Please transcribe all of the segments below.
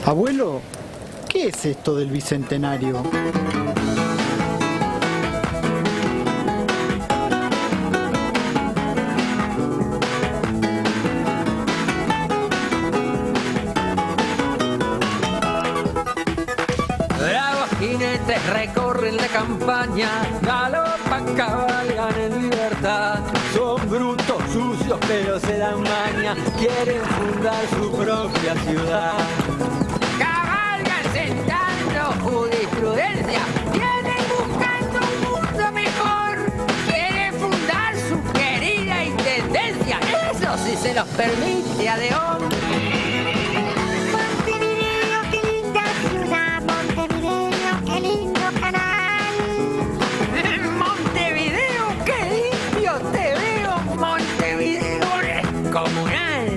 Abuelo, ¿qué es esto del bicentenario? Bravos jinetes recorren la campaña, galopan, cabalgan en libertad. Son brutos, sucios, pero se dan maña, quieren fundar su propia ciudad. Cabalgan sentando jurisprudencia, vienen buscando un mundo mejor. Quieren fundar su querida intendencia, eso sí se los permite a León. Montevideo, qué linda ciudad, Montevideo, qué lindo canal. Montevideo, qué limpio te veo, Montevideo descomunal.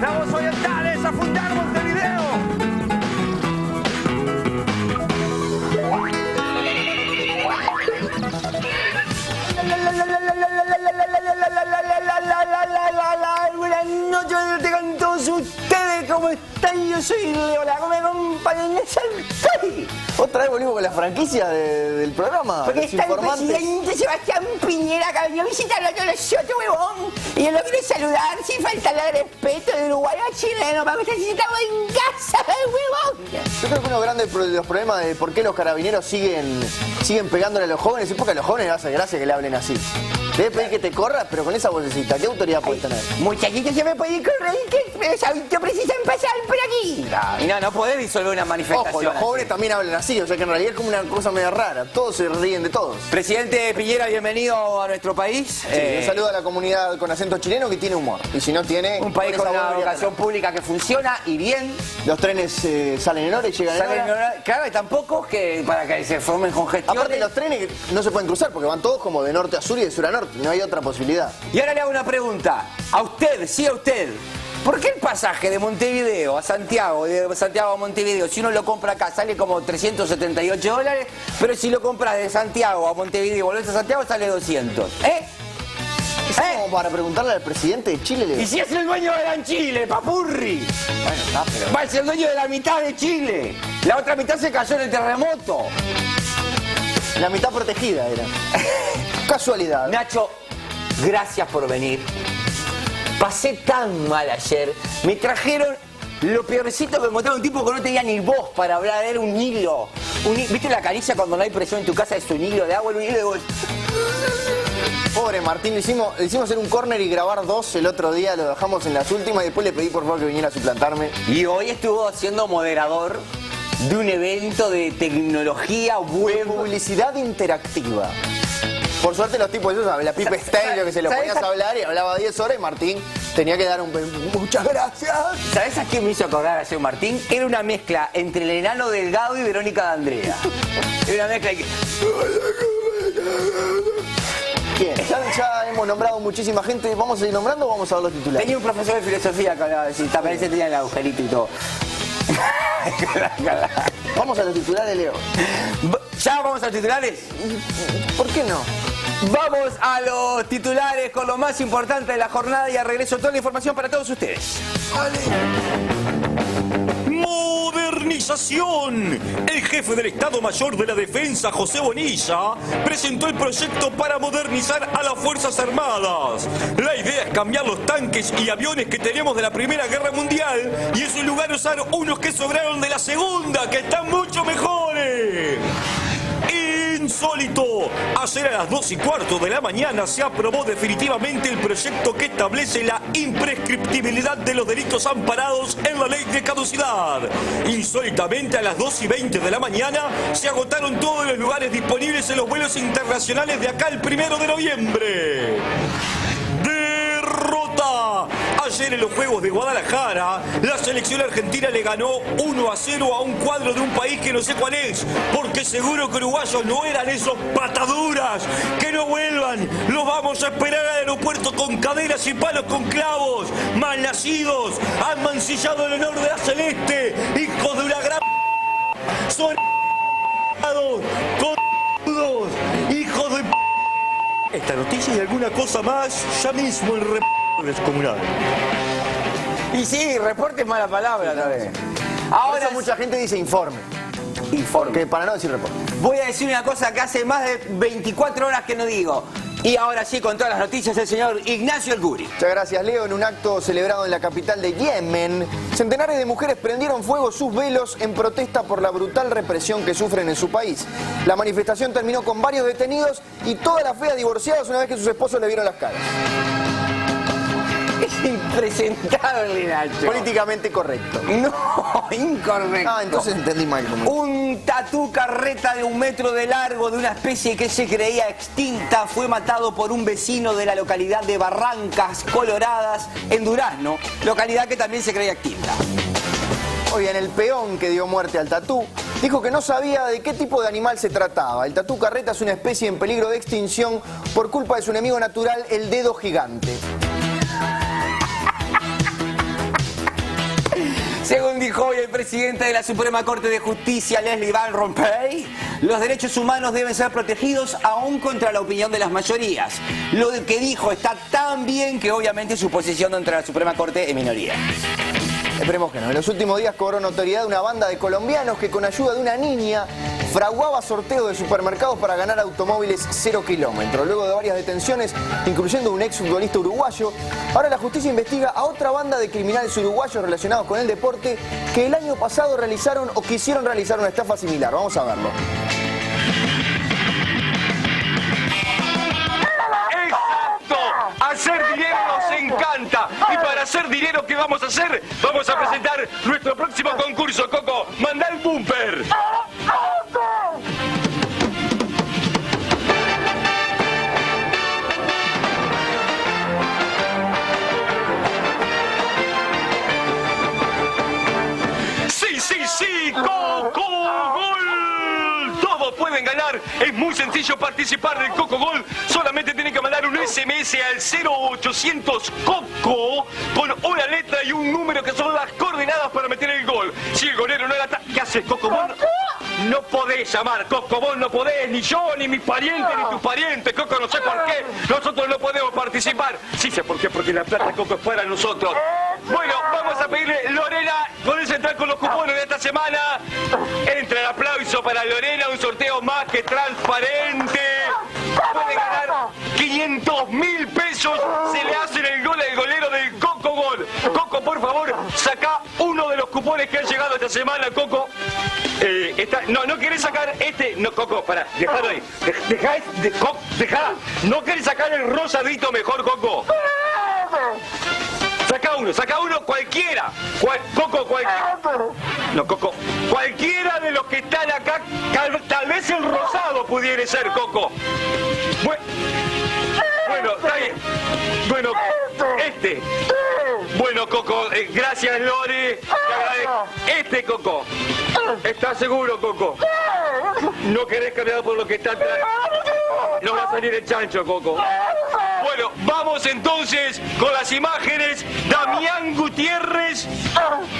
¡Bravos orientales a fundar Montevideo! Buenas noches, tengan todos ustedes, ¿cómo están? Yo soy Leo, la me acompañan en Saltay. Otra vez volvimos con la franquicia del programa. Porque los está el informantes. presidente Sebastián Piñera que venido a visitarlo a todos nosotros, huevón. Y yo lo quiero saludar sin faltarle al respeto de Uruguay a chileno, para que esté sentado en casa, huevón. Yo creo que uno grande de los problemas de por qué los carabineros siguen pegándole a los jóvenes es porque a los jóvenes les hace gracia que le hablen así. Debe pedir que te corras, pero con esa vocecita, ¿qué autoridad puedes tener? Muchachitos, se me puede correr que los adultos precisan pasar por aquí. Y no podés disolver una manifestación. Ojo, los así. jóvenes también hablan así, o sea que en realidad es como una cosa medio rara. Todos se ríen de todos. Presidente Piñera, bienvenido a nuestro país. Un saludo a la comunidad con acento chileno que tiene humor. Y si no tiene... Un país por con esa una voz educación pública que funciona y bien. Los trenes salen en hora y llegan Salen en hora. claro, y tampoco que para que se formen congestiones. Aparte los trenes no se pueden cruzar porque van todos como de norte a sur y de sur a norte. No hay otra posibilidad. Y ahora le hago una pregunta. A usted, sí a usted. ¿Por qué el pasaje de Montevideo a Santiago, de Santiago a Montevideo, si uno lo compra acá sale como $378, pero si lo compras de Santiago a Montevideo y volvés a Santiago sale 200? Es como para preguntarle al presidente de Chile. ¿Y si es el dueño de la Chile, papurri? Bueno, está, pero... Va a ser el dueño de la mitad de Chile. La otra mitad se cayó en el terremoto. La mitad protegida era. Casualidad. Nacho, gracias por venir. Pasé tan mal ayer. Me trajeron lo peorcito que encontré, un tipo que no tenía ni voz para hablar. Era un hilo. ¿Viste la caricia cuando no hay presión en tu casa? Es un hilo de agua, un hilo de voz. Pobre Martín, le hicimos hacer un córner y grabar 2 el otro día, lo dejamos en las últimas y después le pedí por favor que viniera a suplantarme. Y hoy estuvo siendo moderador de un evento de tecnología web. Publicidad interactiva. Por suerte los tipos esos, la Pipe Stein, lo que se lo ponías a hablar y hablaba 10 horas y Martín tenía que dar un muchas gracias. ¿Sabés a quién me hizo acordar ayer Martín? Era una mezcla entre el enano Delgado y Verónica D'Andrea. Era una mezcla que... Bien, ya hemos nombrado muchísima gente. ¿Vamos a seguir nombrando o vamos a ver los titulares? Tenía un profesor de filosofía que hablaba así, también se tenía el agujerito y todo. Vamos a los titulares, Leo. ¿Ya vamos a los titulares? ¿Por qué no? Vamos a los titulares con lo más importante de la jornada y a regreso toda la información para todos ustedes. ¡Modernización! El jefe del Estado Mayor de la Defensa, José Bonilla, presentó el proyecto para modernizar a las Fuerzas Armadas. La idea es cambiar los tanques y aviones que tenemos de la Primera Guerra Mundial y en su lugar usar unos que sobraron de la Segunda, que están mucho mejores. Insólito. Ayer a las 2:15 de la mañana se aprobó definitivamente el proyecto que establece la imprescriptibilidad de los delitos amparados en la ley de caducidad. Insólitamente a las 2:20 de la mañana se agotaron todos los lugares disponibles en los vuelos internacionales de acá el 1 de noviembre. Derrota. Ayer en los Juegos de Guadalajara, la selección argentina le ganó 1-0 a un cuadro de un país que no sé cuál es, porque seguro que uruguayos no eran esos pataduras. Que no vuelvan, los vamos a esperar al aeropuerto con cadenas y palos con clavos. Malnacidos, han mancillado el honor de la celeste, hijos de una gran... Son... con... hijos de... Esta noticia y alguna cosa más, ya mismo en Descomunal. Y sí, reporte es mala palabra también. Ahora mucha gente dice informe. Informe. Para no decir reporte. Voy a decir una cosa que hace más de 24 horas que no digo. Y ahora sí, con todas las noticias, el señor Ignacio El Guri. Muchas gracias, Leo. En un acto celebrado en la capital de Yemen, centenares de mujeres prendieron fuego sus velos en protesta por la brutal represión que sufren en su país. La manifestación terminó con varios detenidos y todas las feas divorciadas una vez que sus esposos le vieron las caras. Es impresentable, Nacho. Políticamente correcto. No, incorrecto. Ah, entonces entendí mal. Un tatú carreta de 1 metro de largo de una especie que se creía extinta fue matado por un vecino de la localidad de Barrancas Coloradas, en Durazno, localidad que también se creía extinta. Hoy en el peón que dio muerte al tatú, dijo que no sabía de qué tipo de animal se trataba. El tatú carreta es una especie en peligro de extinción por culpa de su enemigo natural, el dedo gigante. Según dijo hoy el presidente de la Suprema Corte de Justicia, Leslie Van Rompuy, los derechos humanos deben ser protegidos aún contra la opinión de las mayorías. Lo que dijo está tan bien que obviamente su posición dentro de la Suprema Corte es minoría. Esperemos que no. En los últimos días cobró notoriedad una banda de colombianos que con ayuda de una niña fraguaba sorteos de supermercados para ganar automóviles 0 kilómetros. Luego de varias detenciones, incluyendo un exfutbolista uruguayo, ahora la justicia investiga a otra banda de criminales uruguayos relacionados con el deporte que el año pasado realizaron o quisieron realizar una estafa similar. Vamos a verlo. Hacer dinero nos encanta. Y para hacer dinero, ¿qué vamos a hacer? Vamos a presentar nuestro próximo concurso, Coco. Manda el bumper. Sí, Coco Gol. Todos pueden ganar. Es muy sencillo participar del Coco Gol. Solamente tienen que mandar un SMS al 0800 Coco con una letra y un número que son las coordenadas para meter el gol. Si el golero no la ¿qué haces, Coco? No podés llamar, Coco, vos no podés, ni yo, ni mis parientes, ni tus parientes, Coco, no sé por qué. Nosotros no podemos participar. Sí sé por qué, porque la plata, Coco, es para nosotros. Bueno, vamos a pedirle, Lorena, podés entrar con los cupones de esta semana. Entra el aplauso para Lorena, un sorteo más que transparente. Puede ganar 500.000 pesos. Se le hacen el gol al golero del Coco Gol. Coco, por favor, saca uno de los cupones que han llegado esta semana, Coco. No querés sacar este. No, Coco, pará, dejalo ahí. Dejá. ¿No querés sacar el rosadito mejor, Coco? Saca uno cualquiera. Coco, cualquiera. No, Coco, cualquiera de los que están acá, tal vez el rosado pudiera ser, Coco. Bueno, está bien. Bueno, este. Bueno, Coco, gracias, Lore. Te agradezco. Coco. ¿Estás seguro, Coco? ¿No querés cambiar por lo que está atrás? No va a salir el chancho, Coco. Bueno, vamos entonces con las imágenes. Damián Gutiérrez,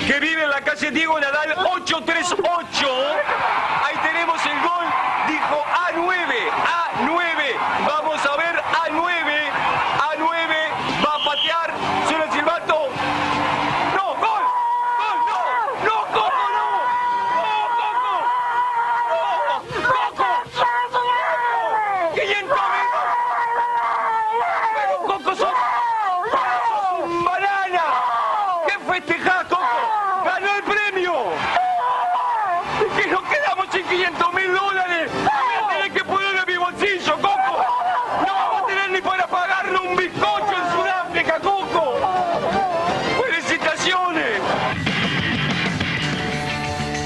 que vive en la calle Diego Nadal 838. Ahí tenemos el gol. Dijo A9. Vamos a ver A9. Va a patear. Suena el silbato. ¡No! ¡Gol! ¡No, Coco, no! ¡No, Coco! ¡500.000! ¡Pero, Coco, sos un banana! ¿Qué festejás, Coco? ¡Ganó el premio! ¡Que nos quedamos sin $500.000! ¡Voy a tener que poner en mi bolsillo, Coco! ¡No vamos a tener ni para pagarle un bizcocho en Sudáfrica, Coco! ¡Felicitaciones!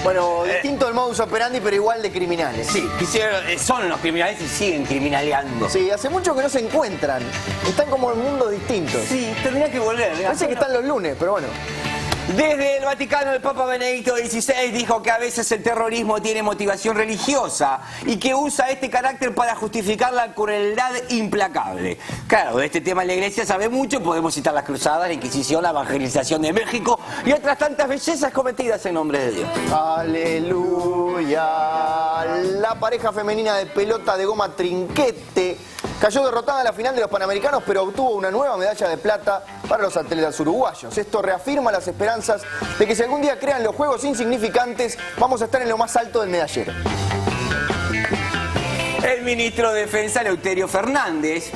Bueno, distinto el modus operandi, pero igual de criminales. Sí, son los criminales y siguen criminaleando. Sí, hace mucho que no se encuentran. Están como en mundos distintos. Sí, tendría que volver. Parece que están los lunes, pero bueno. Desde el Vaticano, el Papa Benedicto XVI dijo que a veces el terrorismo tiene motivación religiosa y que usa este carácter para justificar la crueldad implacable. Claro, de este tema en la Iglesia sabe mucho, podemos citar las cruzadas, la Inquisición, la evangelización de México y otras tantas bellezas cometidas en nombre de Dios. Aleluya. La pareja femenina de pelota de goma Trinquete Cayó derrotada en la final de los Panamericanos, pero obtuvo una nueva medalla de plata para los atletas uruguayos. Esto reafirma las esperanzas de que si algún día crean los Juegos insignificantes, vamos a estar en lo más alto del medallero. El ministro de Defensa, Eleuterio Fernández,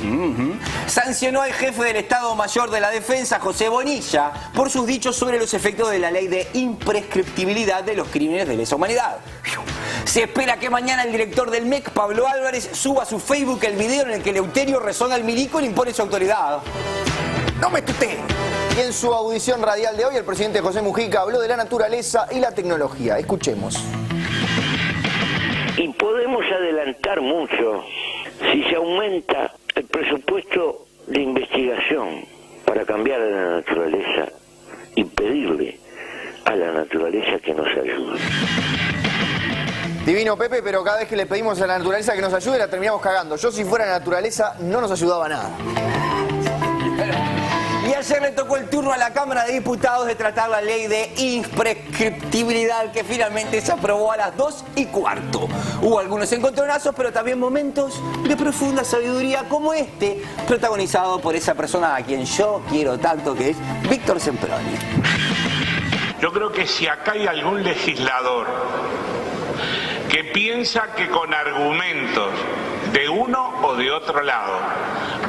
sancionó al jefe del Estado Mayor de la Defensa, José Bonilla, por sus dichos sobre los efectos de la ley de imprescriptibilidad de los crímenes de lesa humanidad. Se espera que mañana el director del MEC, Pablo Álvarez, suba a su Facebook el video en el que Eleuterio rezona al milico y le impone su autoridad. ¡No me tutee! Y en su audición radial de hoy, el presidente José Mujica habló de la naturaleza y la tecnología. Escuchemos. Y podemos adelantar mucho si se aumenta el presupuesto de investigación para cambiar a la naturaleza y pedirle a la naturaleza que nos ayude. Divino Pepe, pero cada vez que le pedimos a la naturaleza que nos ayude la terminamos cagando. Yo si fuera la naturaleza no nos ayudaba nada. Y ayer le tocó el turno a la Cámara de Diputados de tratar la ley de imprescriptibilidad que finalmente se aprobó a las 2:15. Hubo algunos encontronazos, pero también momentos de profunda sabiduría como este, protagonizado por esa persona a quien yo quiero tanto, que es Víctor Semproni. Yo creo que si acá hay algún legislador que piensa que con argumentos de uno o de otro lado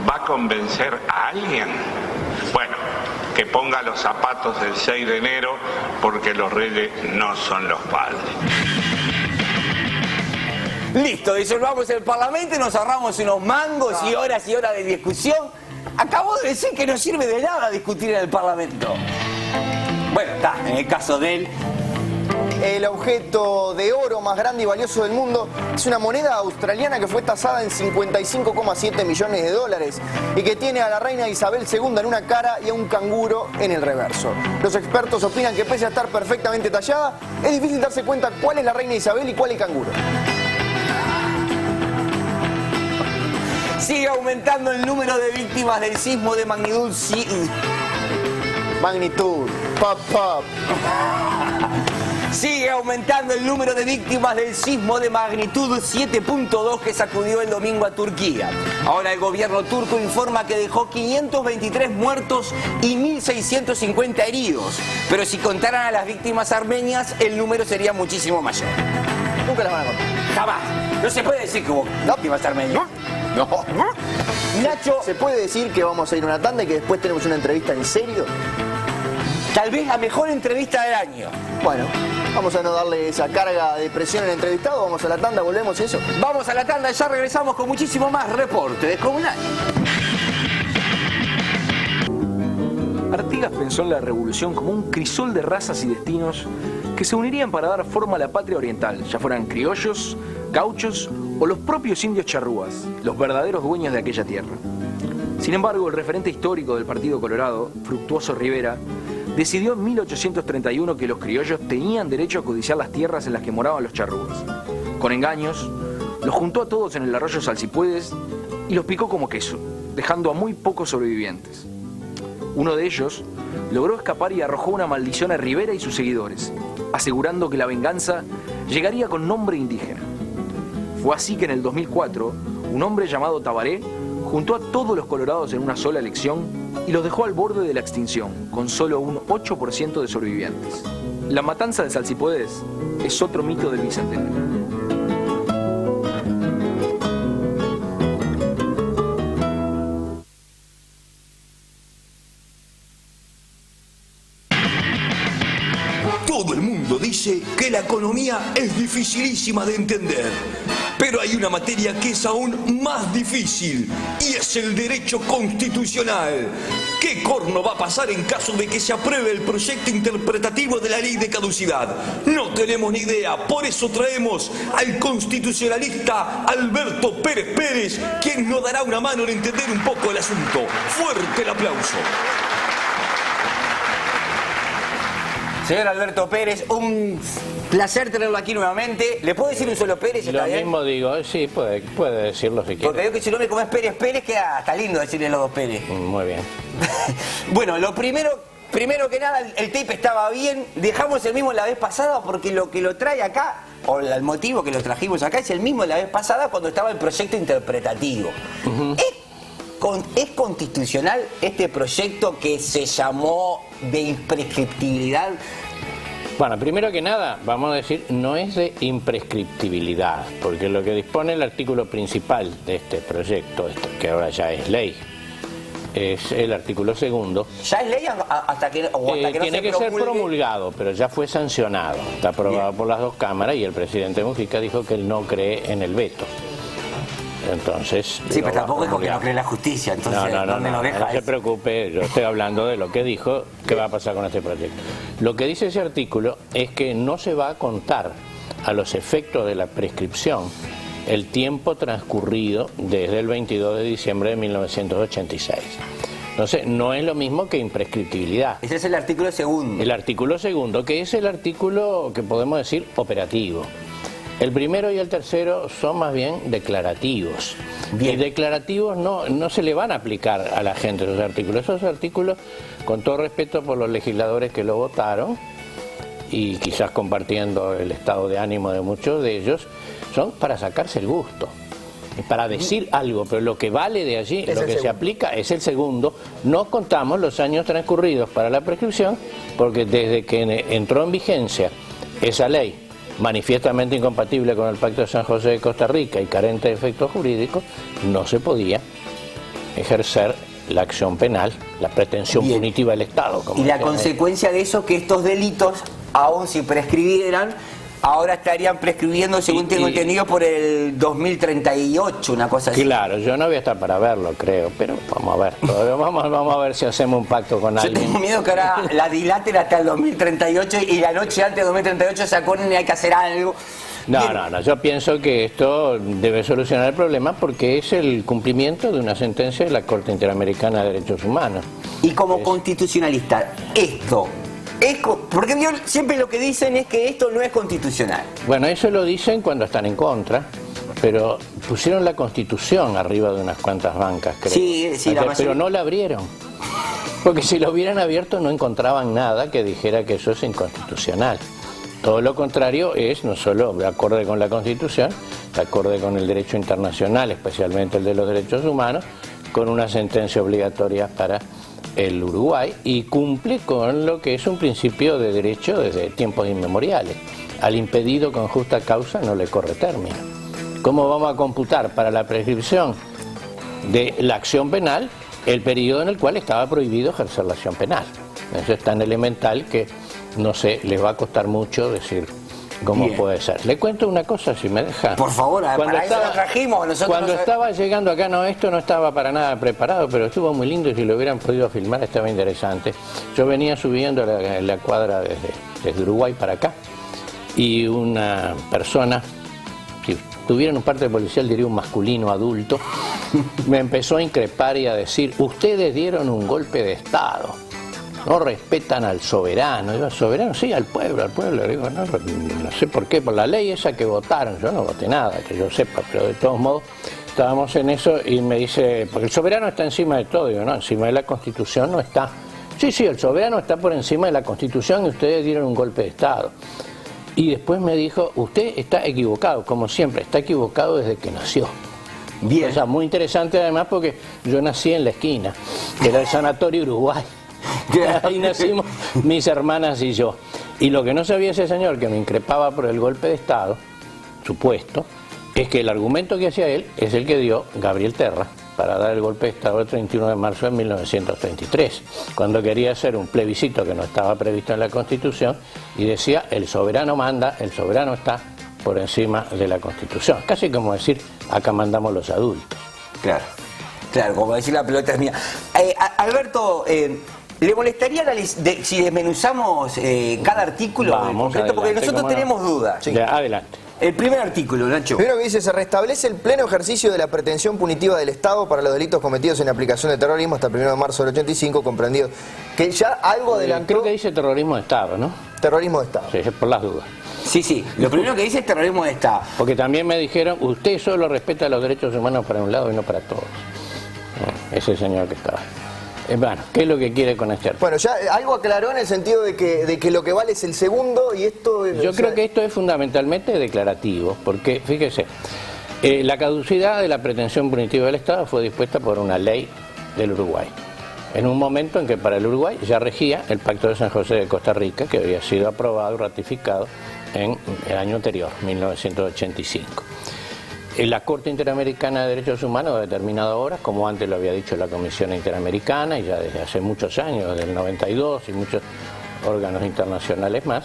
va a convencer a alguien, bueno, que ponga los zapatos del 6 de enero porque los reyes no son los padres. Listo, disolvamos el Parlamento y nos ahorramos unos mangos y horas de discusión. Acabo de decir que no sirve de nada discutir en el Parlamento. Bueno, está, en el caso de él. El objeto de oro más grande y valioso del mundo es una moneda australiana que fue tasada en 55,7 millones de dólares y que tiene a la reina Isabel II en una cara y a un canguro en el reverso. Los expertos opinan que pese a estar perfectamente tallada, es difícil darse cuenta cuál es la reina Isabel y cuál el canguro. Sigue aumentando el número de víctimas del sismo de magnitud... Pop, pop. Sigue aumentando el número de víctimas del sismo de magnitud 7.2 que sacudió el domingo a Turquía. Ahora el gobierno turco informa que dejó 523 muertos y 1.650 heridos. Pero si contaran a las víctimas armenias, el número sería muchísimo mayor. Nunca las van a contar. Jamás. No se puede decir que hubo víctimas armenias. No. Nacho, ¿se puede decir que vamos a ir a una tanda y que después tenemos una entrevista en serio? tal vez la mejor entrevista del año. Bueno, vamos a no darle esa carga de presión al entrevistado, vamos a la tanda, volvemos y eso. Vamos a la tanda, ya regresamos con muchísimo más Reporte Descomunal. Artigas pensó en la revolución como un crisol de razas y destinos que se unirían para dar forma a la patria oriental, ya fueran criollos, gauchos o los propios indios charrúas, los verdaderos dueños de aquella tierra. Sin embargo, el referente histórico del Partido Colorado, Fructuoso Rivera, decidió en 1831 que los criollos tenían derecho a codiciar las tierras en las que moraban los charrúas. Con engaños, los juntó a todos en el arroyo Salsipuedes y los picó como queso, dejando a muy pocos sobrevivientes. Uno de ellos logró escapar y arrojó una maldición a Rivera y sus seguidores, asegurando que la venganza llegaría con nombre indígena. Fue así que en el 2004, un hombre llamado Tabaré juntó a todos los colorados en una sola elección y los dejó al borde de la extinción, con solo un 8% de sobrevivientes. La matanza de Salsipuedes es otro mito del Bicentenario. Todo el mundo dice que la economía es dificilísima de entender. Pero hay una materia que es aún más difícil y es el derecho constitucional. ¿Qué corno va a pasar en caso de que se apruebe el proyecto interpretativo de la ley de caducidad? No tenemos ni idea, por eso traemos al constitucionalista Alberto Pérez Pérez, quien nos dará una mano en entender un poco el asunto. Fuerte el aplauso. Señor Alberto Pérez, un placer tenerlo aquí nuevamente. ¿Le puedo decir un solo Pérez? Lo mismo digo, sí, puede decirlo si quiere. Porque veo que si no me comes Pérez Pérez, queda hasta lindo decirle los dos Pérez. Muy bien. Bueno, lo primero primero que nada, el tape estaba bien. Dejamos el mismo la vez pasada porque lo que lo trae acá, o el motivo que lo trajimos acá, es el mismo de la vez pasada cuando estaba el proyecto interpretativo. ¿Es constitucional este proyecto que se llamó de imprescriptibilidad? Bueno, primero que nada, vamos a decir, no es de imprescriptibilidad, porque lo que dispone el artículo principal de este proyecto, que ahora ya es ley, es el artículo segundo. ¿Ya es ley hasta que no tiene que ser promulgado, pero ya fue sancionado. Está aprobado por las dos cámaras y el presidente Mujica dijo que él no cree en el veto. Entonces, sí, pero tampoco es porque no cree en la justicia. Entonces, no se preocupe, yo estoy hablando de lo que dijo, qué va a pasar con este proyecto. Lo que dice ese artículo es que no se va a contar a los efectos de la prescripción el tiempo transcurrido desde el 22 de diciembre de 1986. Entonces, no es lo mismo que imprescriptibilidad. Ese es el artículo segundo. El artículo segundo, que es el artículo que podemos decir operativo. El primero y el tercero son más bien declarativos. Bien. Y declarativos no se le van a aplicar a la gente esos artículos. Esos artículos, con todo respeto por los legisladores que lo votaron, y quizás compartiendo el estado de ánimo de muchos de ellos, son para sacarse el gusto, para decir algo, pero lo que vale de allí, lo que se aplica es el segundo. No contamos los años transcurridos para la prescripción, porque desde que entró en vigencia esa ley, manifiestamente incompatible con el Pacto de San José de Costa Rica y carente de efectos jurídicos, no se podía ejercer la acción penal, la pretensión punitiva del Estado. Y la consecuencia de eso, que estos delitos, aun si prescribieran, ahora estarían prescribiendo, según tengo entendido, por el 2038, una cosa así. Claro, yo no voy a estar para verlo, creo, pero vamos a ver. Vamos a ver si hacemos un pacto con alguien. Yo tengo miedo que ahora la dilaten hasta el 2038 y la noche antes del 2038 se acuerden y hay que hacer algo. No, yo pienso que esto debe solucionar el problema porque es el cumplimiento de una sentencia de la Corte Interamericana de Derechos Humanos. Y como constitucionalista, esto... porque siempre lo que dicen es que esto no es constitucional. Bueno, eso lo dicen cuando están en contra, pero pusieron la Constitución arriba de unas cuantas bancas, creo. Sí, pero no la abrieron. Porque si lo hubieran abierto no encontraban nada que dijera que eso es inconstitucional. Todo lo contrario es no solo de acorde con la Constitución, de acorde con el derecho internacional, especialmente el de los derechos humanos, con una sentencia obligatoria para el Uruguay, y cumple con lo que es un principio de derecho desde tiempos inmemoriales. Al impedido con justa causa no le corre término. ¿Cómo vamos a computar para la prescripción de la acción penal el periodo en el cual estaba prohibido ejercer la acción penal? Eso es tan elemental que no sé, les va a costar mucho decir cómo puede ser. Le cuento una cosa, si me deja. Por favor, para eso lo trajimos. Cuando estaba llegando acá, esto no estaba para nada preparado, pero estuvo muy lindo y si lo hubieran podido filmar estaba interesante. Yo venía subiendo la cuadra desde Uruguay para acá y una persona, si tuviera un parte policial diría un masculino adulto, me empezó a increpar y a decir: ustedes dieron un golpe de Estado. No respetan al soberano. Digo, ¿al soberano? Sí, al pueblo. Digo, no sé por qué, por la ley esa que votaron. Yo no voté nada, que yo sepa, pero de todos modos estábamos en eso y me dice, porque el soberano está encima de todo. Digo, no, encima de la Constitución no está. Sí, el soberano está por encima de la Constitución y ustedes dieron un golpe de Estado. Y después me dijo, usted está equivocado, como siempre, está equivocado desde que nació. Bien. O sea, muy interesante además porque yo nací en la esquina, que era el Sanatorio Uruguay. Ahí nacimos mis hermanas y yo. Y lo que no sabía ese señor que me increpaba por el golpe de Estado, supuesto, es que el argumento que hacía él es el que dio Gabriel Terra para dar el golpe de Estado el 31 de marzo de 1933, cuando quería hacer un plebiscito que no estaba previsto en la Constitución y decía, el soberano manda, el soberano está por encima de la Constitución. Casi como decir, acá mandamos los adultos. Claro, como decir la pelota es mía. Alberto, ¿le molestaría si desmenuzamos cada artículo? Vamos, adelante, porque nosotros tenemos dudas. Sí. Adelante. El primer artículo, Nacho. Primero que dice, se restablece el pleno ejercicio de la pretensión punitiva del Estado para los delitos cometidos en aplicación de terrorismo hasta el 1 de marzo del 85, comprendido. Que ya algo adelantó. Creo que dice terrorismo de Estado, ¿no? Terrorismo de Estado. Sí, por las dudas. Sí, lo primero que dice es terrorismo de Estado. Porque también me dijeron, usted solo respeta los derechos humanos para un lado y no para todos. Ese señor que estaba. Bueno, ¿qué es lo que quiere con este artículo? Bueno, ya algo aclaró en el sentido de que lo que vale es el segundo y esto... Yo creo que esto es fundamentalmente declarativo, porque, fíjese, la caducidad de la pretensión punitiva del Estado fue dispuesta por una ley del Uruguay, en un momento en que para el Uruguay ya regía el Pacto de San José de Costa Rica, que había sido aprobado y ratificado en el año anterior, 1985. La Corte Interamericana de Derechos Humanos ha determinado ahora, como antes lo había dicho la Comisión Interamericana, y ya desde hace muchos años, desde el 92 y muchos órganos internacionales más,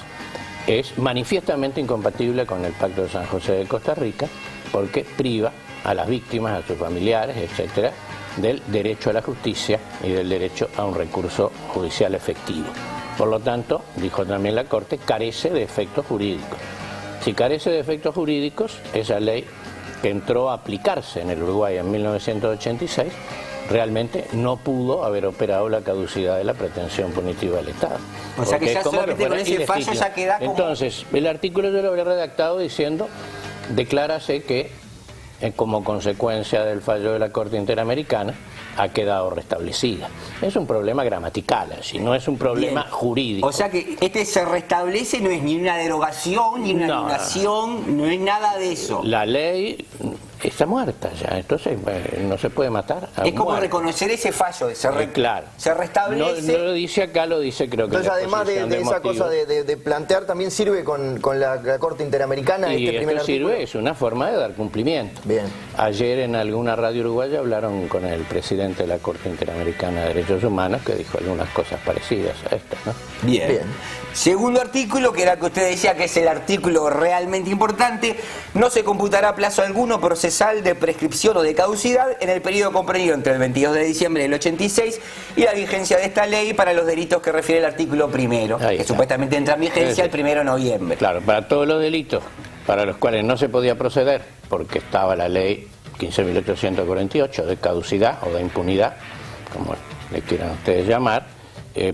es manifiestamente incompatible con el Pacto de San José de Costa Rica, porque priva a las víctimas, a sus familiares, etcétera, del derecho a la justicia y del derecho a un recurso judicial efectivo. Por lo tanto, dijo también la Corte, carece de efectos jurídicos. Si carece de efectos jurídicos, esa ley que entró a aplicarse en el Uruguay en 1986, realmente no pudo haber operado la caducidad de la pretensión punitiva del Estado. O sea que ya solamente con ese fallo ya queda como... Entonces, el artículo yo lo habría redactado diciendo, declárase que como consecuencia del fallo de la Corte Interamericana ha quedado restablecida. Es un problema gramatical, así, no es un problema jurídico. O sea que este se restablece, no es ni una derogación, ni una anulación, no es nada de eso. La ley está muerta ya, entonces no se puede matar. Es como reconocer ese fallo, claro. Se restablece. No lo dice acá, lo dice creo que. Entonces, además de esa cosa de plantear, también sirve con la Corte Interamericana. Y este primer esto sirve, artículo. es una forma de dar cumplimiento. Bien. Ayer en alguna radio uruguaya hablaron con el presidente de la Corte Interamericana de Derechos Humanos, que dijo algunas cosas parecidas a estas, ¿no? Bien. Segundo artículo, que era el que usted decía que es el artículo realmente importante: no se computará plazo alguno procesal de prescripción o de caducidad en el periodo comprendido entre el 22 de diciembre del 86 y la vigencia de esta ley para los delitos que refiere el artículo primero, que supuestamente entra en vigencia el 1 de noviembre. Claro, para todos los delitos para los cuales no se podía proceder porque estaba la ley 15.848 de caducidad o de impunidad, como le quieran ustedes llamar,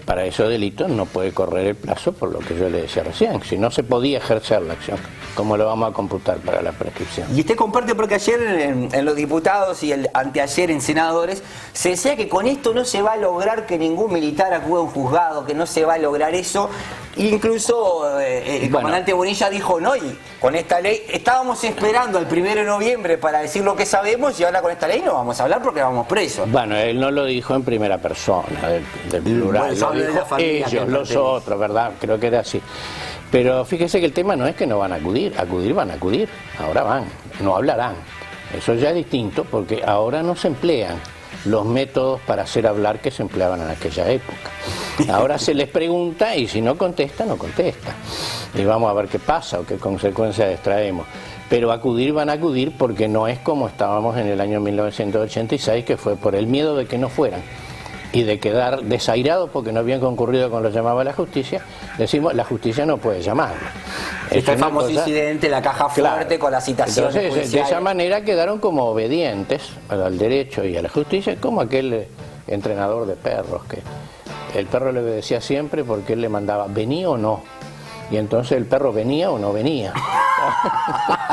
para esos delitos no puede correr el plazo, por lo que yo le decía recién. Si no se podía ejercer la acción, ¿cómo lo vamos a computar para la prescripción? Y usted comparte, porque ayer en los diputados y el anteayer en senadores se decía que con esto no se va a lograr que ningún militar acude a un juzgado, que no se va a lograr eso. Incluso el comandante Bonilla dijo, no, y con esta ley estábamos esperando al 1 de noviembre para decir lo que sabemos, y ahora con esta ley no vamos a hablar porque vamos presos. Bueno, él no lo dijo en primera persona, del plural, lo dijo ellos, los otros, ¿verdad? Creo que era así. Pero fíjese que el tema no es que no van a acudir van a acudir, ahora van, no hablarán. Eso ya es distinto, porque ahora no se emplean los métodos para hacer hablar que se empleaban en aquella época. Ahora se les pregunta y si no contesta, no contesta. Y vamos a ver qué pasa o qué consecuencias extraemos. Pero acudir van a acudir porque no es como estábamos en el año 1986, que fue por el miedo de que no fueran y de quedar desairados porque no habían concurrido con lo que llamaba la justicia. Decimos, la justicia no puede llamarlo. Este famoso incidente, la caja fuerte, con las citaciones. Entonces, de esa manera quedaron como obedientes al derecho y a la justicia, como aquel entrenador de perros que el perro le obedecía siempre porque él le mandaba, ¿vení o no? Y entonces el perro venía o no venía.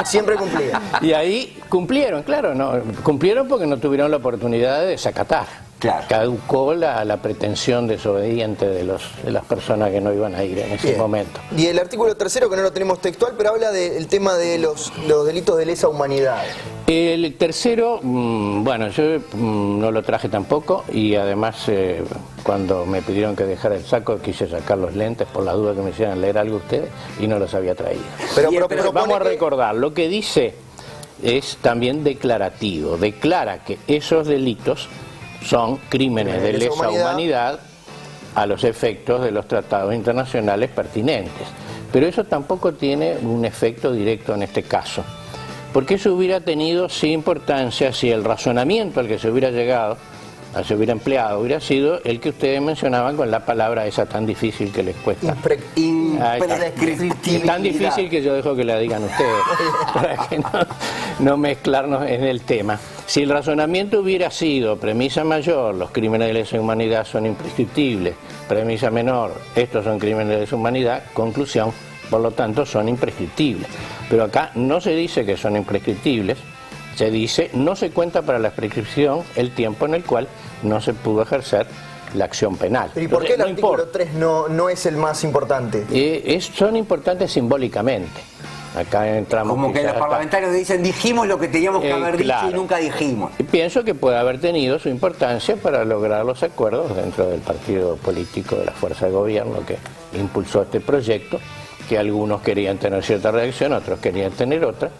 Siempre cumplía. Y ahí cumplieron, claro, no cumplieron porque no tuvieron la oportunidad de desacatar. Claro. Caducó la pretensión desobediente de las personas que no iban a ir en ese momento. Y el artículo tercero, que no lo tenemos textual, pero habla del tema de los delitos de lesa humanidad. El tercero, bueno, yo no lo traje tampoco, y además cuando me pidieron que dejara el saco quise sacar los lentes por la duda que me hicieran leer algo ustedes y no los había traído. Pero vamos a recordar, lo que dice es también declarativo, declara que esos delitos son crímenes de lesa humanidad a los efectos de los tratados internacionales pertinentes. Pero eso tampoco tiene un efecto directo en este caso, porque eso hubiera tenido sí importancia si el razonamiento al que se hubiera llegado, se hubiera empleado, hubiera sido el que ustedes mencionaban con la palabra esa tan difícil que les cuesta. Tan difícil que yo dejo que la digan ustedes, para que no mezclarnos en el tema. Si el razonamiento hubiera sido premisa mayor, los crímenes de lesa humanidad son imprescriptibles, premisa menor, estos son crímenes de lesa humanidad, conclusión, por lo tanto son imprescriptibles. Pero acá no se dice que son imprescriptibles, se dice no se cuenta para la prescripción el tiempo en el cual no se pudo ejercer la acción penal. ¿Y por qué el No artículo importa. 3 no es el más importante? Son importantes simbólicamente. Acá entramos. Como que quizás los hasta- parlamentarios dicen, dijimos lo que teníamos que haber claro. dicho y nunca dijimos. Y pienso que puede haber tenido su importancia para lograr los acuerdos dentro del partido político de la fuerza de gobierno que impulsó este proyecto, que algunos querían tener cierta reacción, otros querían tener otra,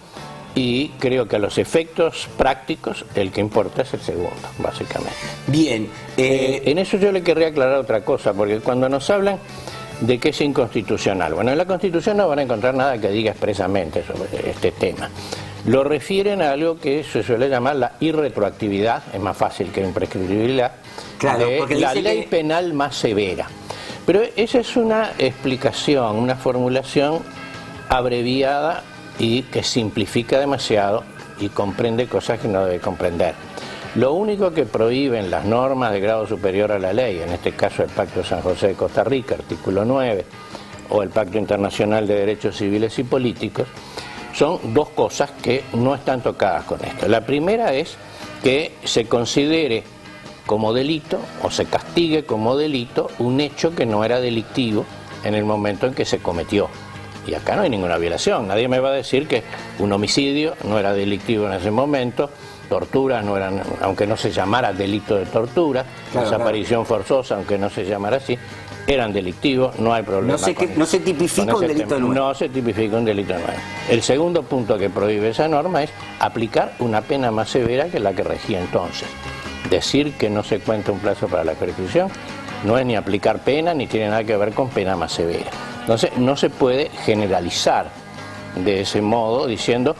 y creo que a los efectos prácticos el que importa es el segundo, básicamente. Bien. En eso yo le querría aclarar otra cosa, porque cuando nos hablan de que es inconstitucional, bueno, en la Constitución no van a encontrar nada que diga expresamente sobre este tema. Lo refieren a algo que se suele llamar la irretroactividad, es más fácil que imprescriptibilidad, Claro, porque de la dice ley que- penal más severa. Pero esa es una explicación, una formulación abreviada y que simplifica demasiado y comprende cosas que no debe comprender. Lo único que prohíben las normas de grado superior a la ley, en este caso el Pacto de San José de Costa Rica, artículo 9, o el Pacto Internacional de Derechos Civiles y Políticos, son dos cosas que no están tocadas con esto. La primera es que se considere como delito o se castigue como delito un hecho que no era delictivo en el momento en que se cometió. Y acá no hay ninguna violación. Nadie me va a decir que un homicidio no era delictivo en ese momento, torturas no eran, aunque no se llamara delito de tortura, Claro, desaparición forzosa, aunque no se llamara así, eran delictivos, no hay problema. No se tipifica con un ese delito tema. nuevo. No se tipifica un delito nuevo. El segundo punto que prohíbe esa norma es aplicar una pena más severa que la que regía entonces. Decir que no se cuenta un plazo para la prescripción no es ni aplicar pena ni tiene nada que ver con pena más severa. Entonces no se puede generalizar de ese modo diciendo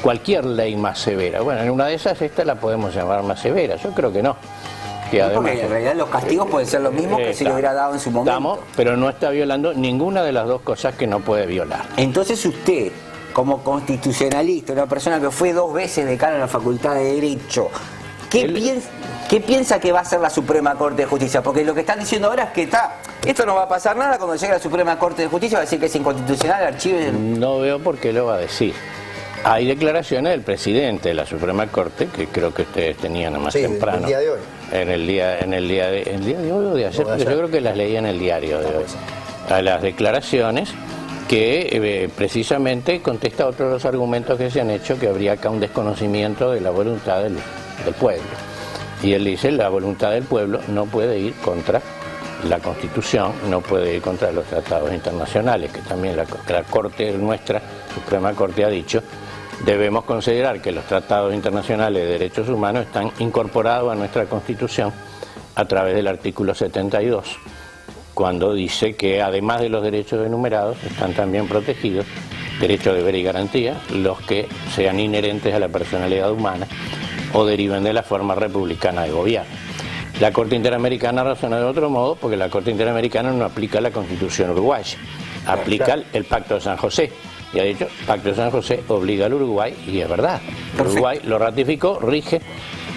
cualquier ley más severa. Bueno, en una de esas esta la podemos llamar más severa. Yo creo que no. Que Sí, porque en realidad los castigos pueden ser los mismos que si lo hubiera dado en su momento. Pero no está violando ninguna de las dos cosas que no puede violar. Entonces usted, como constitucionalista, una persona que fue 2 veces decano en la Facultad de Derecho, ¿qué piensa que va a hacer la Suprema Corte de Justicia? Porque lo que están diciendo ahora es que esto no va a pasar nada cuando llegue a la Suprema Corte de Justicia, va a decir que es inconstitucional, archiven. No veo por qué lo va a decir. Hay declaraciones del presidente de la Suprema Corte, que creo que ustedes tenían más temprano. El día de hoy. ¿El día de hoy o de ayer? Porque yo creo que las leí en el diario de hoy. A las declaraciones que precisamente contesta otro de los argumentos que se han hecho, que habría acá un desconocimiento de la voluntad del pueblo. Y él dice, la voluntad del pueblo no puede ir contra la Constitución, no puede ir contra los tratados internacionales, que también la Corte nuestra, Suprema Corte, ha dicho. Debemos considerar que los tratados internacionales de derechos humanos están incorporados a nuestra Constitución a través del artículo 72, cuando dice que además de los derechos enumerados están también protegidos derecho, deber y garantía, los que sean inherentes a la personalidad humana o deriven de la forma republicana de gobierno. La Corte Interamericana razona de otro modo porque la Corte Interamericana no aplica la Constitución uruguaya, aplica el Pacto de San José. Y ha dicho, el Pacto de San José obliga al Uruguay, y es verdad. Uruguay lo ratificó, rige.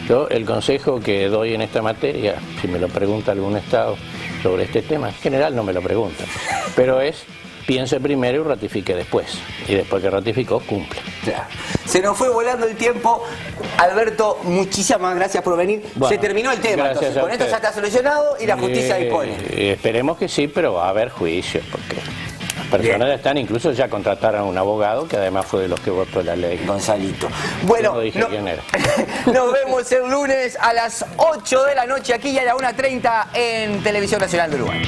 Yo el consejo que doy en esta materia, si me lo pregunta algún Estado sobre este tema, en general no me lo preguntan, pero es, piense primero y ratifique después. Y después que ratificó, cumple. Claro. Se nos fue volando el tiempo. Alberto, muchísimas gracias por venir. Bueno, se terminó el tema, gracias entonces a con esto usted. ya está solucionado y la justicia dispone. Esperemos que sí, pero va a haber juicios, porque las personas ya están, incluso ya contrataron a un abogado que además fue de los que votó la ley. Gonzalito. Bueno, no dije quién era. Nos vemos el lunes a las 8 de la noche aquí y a la 1:30 en Televisión Nacional de Uruguay.